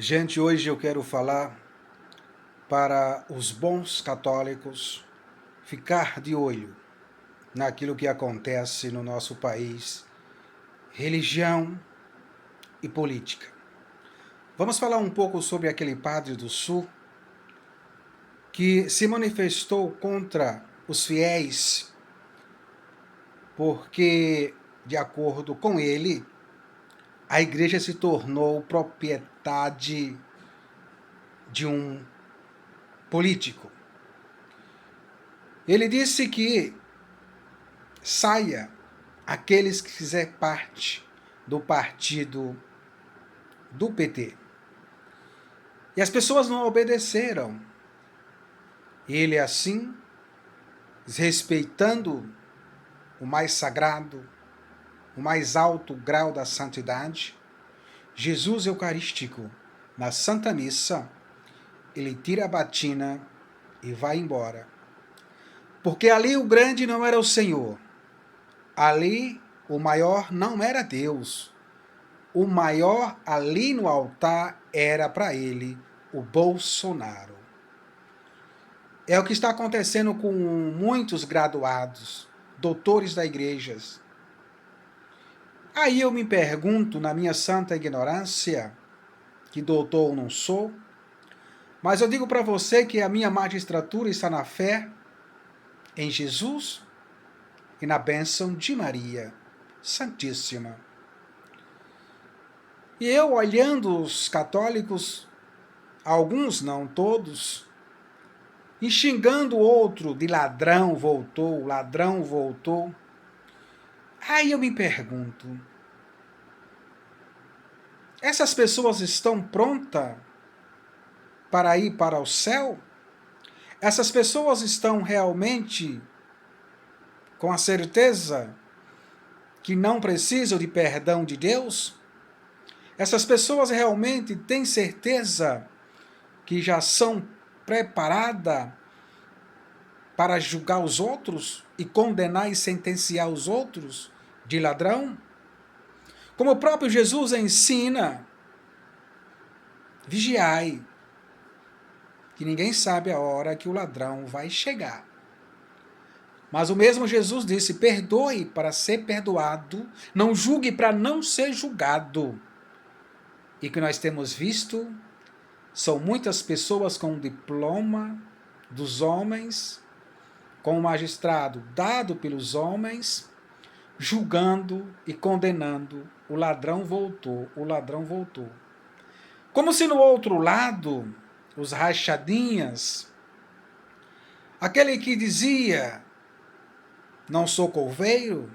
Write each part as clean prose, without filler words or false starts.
Gente, hoje eu quero falar para os bons católicos ficar de olho naquilo que acontece no nosso país, religião e política. Vamos falar um pouco sobre aquele padre do Sul que se manifestou contra os fiéis porque, de acordo com ele, a igreja se tornou propriedade de um político. Ele disse que saia aqueles que fizer parte do partido do PT. E as pessoas não obedeceram. Ele assim, respeitando o mais sagrado, o mais alto grau da santidade, Jesus Eucarístico, na Santa Missa, ele tira a batina e vai embora. Porque ali o grande não era o Senhor. Ali o maior não era Deus. O maior ali no altar era para ele o Bolsonaro. É o que está acontecendo com muitos graduados, doutores da igreja. Aí eu me pergunto, na minha santa ignorância, que doutor não sou, mas eu digo para você que a minha magistratura está na fé em Jesus e na bênção de Maria Santíssima. E eu, olhando os católicos, alguns, não todos, e xingando o outro de ladrão voltou. Aí eu me pergunto, essas pessoas estão prontas para ir para o céu? Essas pessoas estão realmente com a certeza que não precisam de perdão de Deus? Essas pessoas realmente têm certeza que já são preparadas para julgar os outros e condenar e sentenciar os outros de ladrão? Como o próprio Jesus ensina, vigiai, que ninguém sabe a hora que o ladrão vai chegar. Mas o mesmo Jesus disse, perdoe para ser perdoado, não julgue para não ser julgado. E o que nós temos visto são muitas pessoas com diploma dos homens, com o magistrado dado pelos homens, julgando e condenando. O ladrão voltou, o ladrão voltou. Como se no outro lado, os rachadinhas, aquele que dizia, não sou couveiro,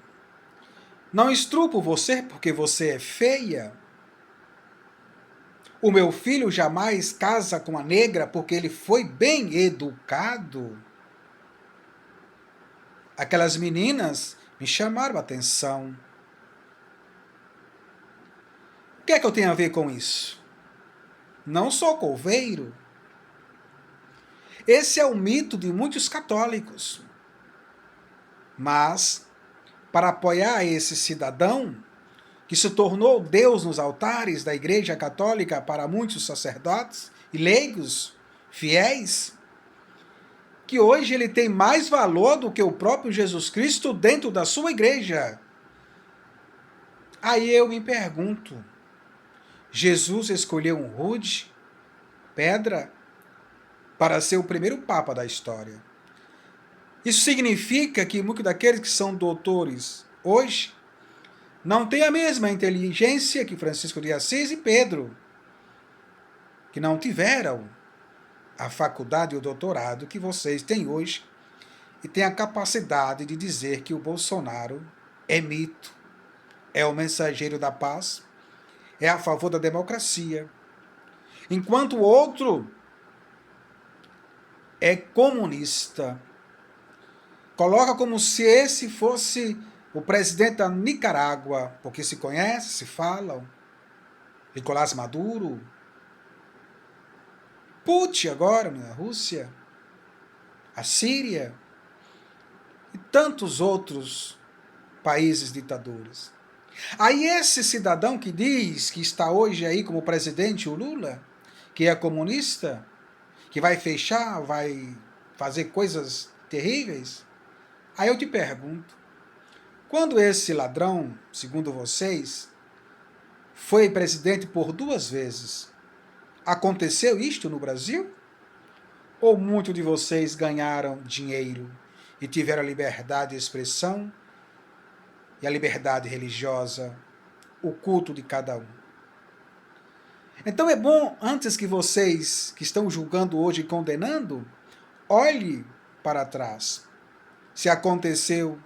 não estrupo você porque você é feia, o meu filho jamais casa com a negra porque ele foi bem educado. Aquelas meninas me chamaram a atenção. O que é que eu tenho a ver com isso? Não sou couveiro. Esse é o mito de muitos católicos. Mas, para apoiar esse cidadão, que se tornou Deus nos altares da Igreja Católica para muitos sacerdotes e leigos, fiéis, que hoje ele tem mais valor do que o próprio Jesus Cristo dentro da sua igreja. Aí eu me pergunto, Jesus escolheu um rude, pedra, para ser o primeiro papa da história. Isso significa que muitos daqueles que são doutores hoje não têm a mesma inteligência que Francisco de Assis e Pedro, que não tiveram a faculdade e o doutorado que vocês têm hoje e têm a capacidade de dizer que o Bolsonaro é mito, é o mensageiro da paz, é a favor da democracia, enquanto o outro é comunista. Coloca como se esse fosse o presidente da Nicarágua, porque se conhecem, se falam, Nicolás Maduro, Putin agora na Rússia, a Síria e tantos outros países ditadores. Aí esse cidadão que diz que está hoje aí como presidente, o Lula, que é comunista, que vai fechar, vai fazer coisas terríveis? Aí eu te pergunto, quando esse ladrão, segundo vocês, foi presidente por 2 vezes, aconteceu isto no Brasil? Ou muitos de vocês ganharam dinheiro e tiveram a liberdade de expressão e a liberdade religiosa, o culto de cada um? Então é bom, antes que vocês que estão julgando hoje e condenando, olhe para trás. Se aconteceu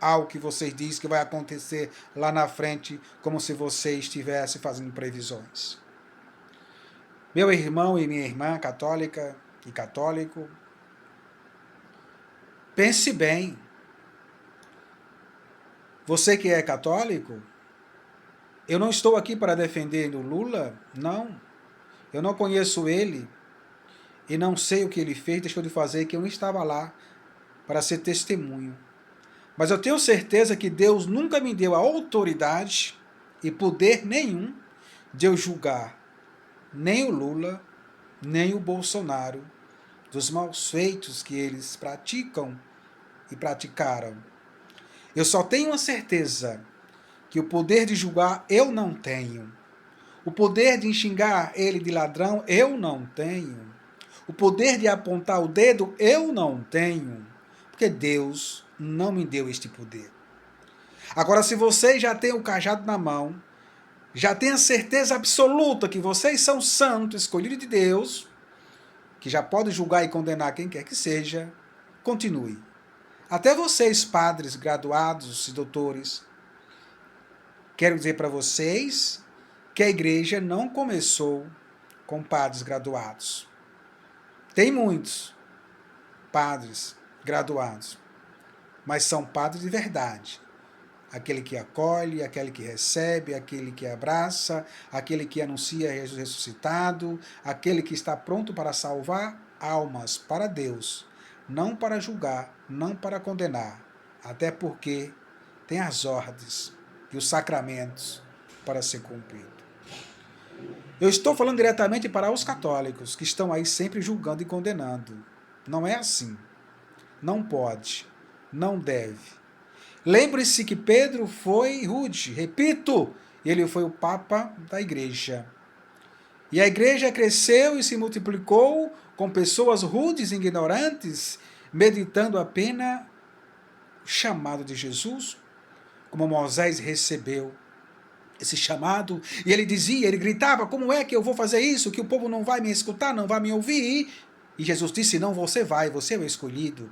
algo que vocês dizem que vai acontecer lá na frente, como se você estivesse fazendo previsões. Meu irmão e minha irmã católica e católico, pense bem. Você que é católico, eu não estou aqui para defender o Lula, não. Eu não conheço ele e não sei o que ele fez, deixou de fazer, que eu não estava lá para ser testemunho. Mas eu tenho certeza que Deus nunca me deu a autoridade e poder nenhum de eu julgar nem o Lula, nem o Bolsonaro, dos maus feitos que eles praticam e praticaram. Eu só tenho a certeza que o poder de julgar eu não tenho. O poder de xingar ele de ladrão eu não tenho. O poder de apontar o dedo eu não tenho. Porque Deus não me deu este poder. Agora, se vocês já têm o cajado na mão, já têm a certeza absoluta que vocês são santos, escolhidos de Deus, que já pode julgar e condenar quem quer que seja, continue. Até vocês, padres, graduados e doutores, quero dizer para vocês que a igreja não começou com padres graduados. Tem muitos padres graduados, mas são padres de verdade. Aquele que acolhe, aquele que recebe, aquele que abraça, aquele que anuncia Jesus ressuscitado, aquele que está pronto para salvar almas para Deus, não para julgar, não para condenar, até porque tem as ordens e os sacramentos para ser cumprido. Eu estou falando diretamente para os católicos, que estão aí sempre julgando e condenando. Não é assim. Não pode. Não deve. Lembre-se que Pedro foi rude, repito, ele foi o Papa da igreja. E a igreja cresceu e se multiplicou com pessoas rudes e ignorantes, meditando apenas o chamado de Jesus, como Moisés recebeu esse chamado, e ele dizia, ele gritava, como é que eu vou fazer isso, que o povo não vai me escutar, não vai me ouvir? E Jesus disse, não, você vai, você é o escolhido.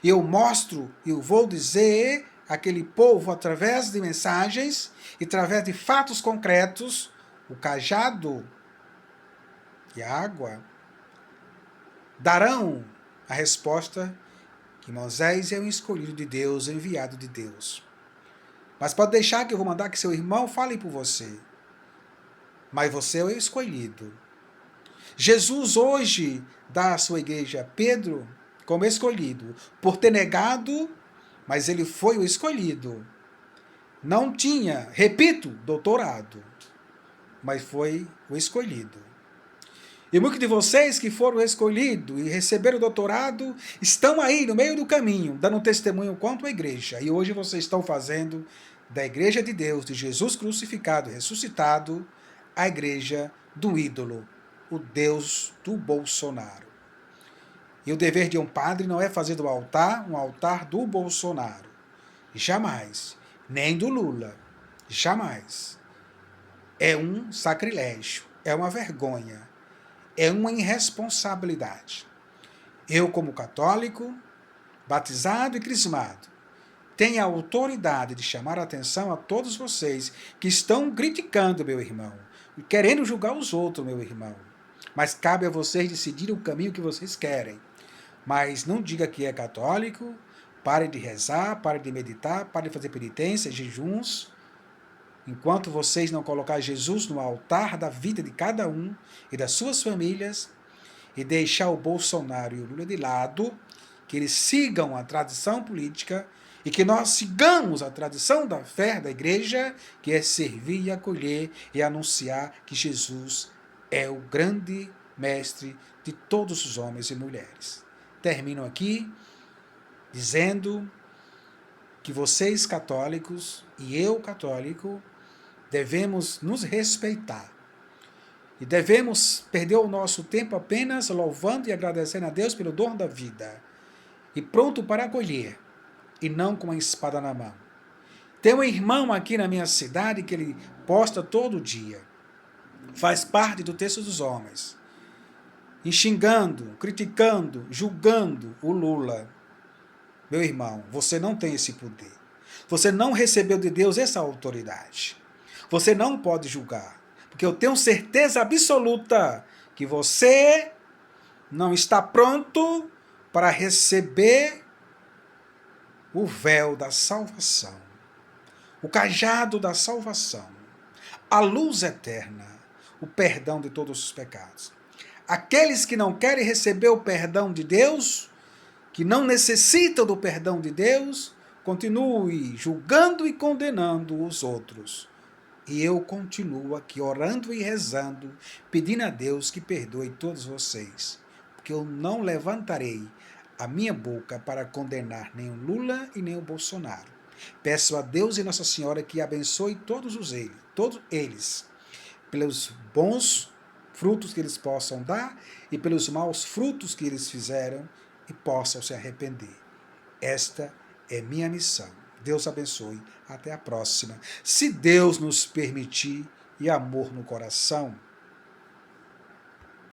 E eu mostro, eu vou dizer aquele povo, através de mensagens e através de fatos concretos, o cajado e a água darão a resposta que Moisés é o escolhido de Deus, o enviado de Deus. Mas pode deixar que eu vou mandar que seu irmão fale por você. Mas você é o escolhido. Jesus hoje dá à sua igreja Pedro como escolhido, por ter negado, mas ele foi o escolhido. Não tinha, repito, doutorado, mas foi o escolhido. E muitos de vocês que foram escolhidos e receberam o doutorado estão aí no meio do caminho, dando testemunho quanto à igreja. E hoje vocês estão fazendo da igreja de Deus, de Jesus crucificado e ressuscitado, a igreja do ídolo, o Deus do Bolsonaro. E o dever de um padre não é fazer do altar um altar do Bolsonaro. Jamais. Nem do Lula. Jamais. É um sacrilégio. É uma vergonha. É uma irresponsabilidade. Eu, como católico, batizado e crismado, tenho a autoridade de chamar a atenção a todos vocês que estão criticando, meu irmão, querendo julgar os outros, meu irmão. Mas cabe a vocês decidirem o caminho que vocês querem. Mas não diga que é católico, pare de rezar, pare de meditar, pare de fazer penitências, jejuns. Enquanto vocês não colocarem Jesus no altar da vida de cada um e das suas famílias, e deixar o Bolsonaro e o Lula de lado, que eles sigam a tradição política e que nós sigamos a tradição da fé da igreja, que é servir e acolher e anunciar que Jesus é o grande mestre de todos os homens e mulheres. Termino aqui dizendo que vocês católicos e eu católico devemos nos respeitar e devemos perder o nosso tempo apenas louvando e agradecendo a Deus pelo dom da vida e pronto para acolher e não com uma espada na mão. Tem um irmão aqui na minha cidade que ele posta todo dia, faz parte do texto dos homens, xingando, criticando, julgando o Lula. Meu irmão, você não tem esse poder. Você não recebeu de Deus essa autoridade. Você não pode julgar, porque eu tenho certeza absoluta que você não está pronto para receber o véu da salvação, o cajado da salvação, a luz eterna, o perdão de todos os pecados. Aqueles que não querem receber o perdão de Deus, que não necessitam do perdão de Deus, continue julgando e condenando os outros. E eu continuo aqui orando e rezando, pedindo a Deus que perdoe todos vocês, porque eu não levantarei a minha boca para condenar nem o Lula e nem o Bolsonaro. Peço a Deus e Nossa Senhora que abençoe todos eles, pelos bons frutos que eles possam dar e pelos maus frutos que eles fizeram e possam se arrepender. Esta é minha missão. Deus abençoe. Até a próxima. Se Deus nos permitir e amor no coração,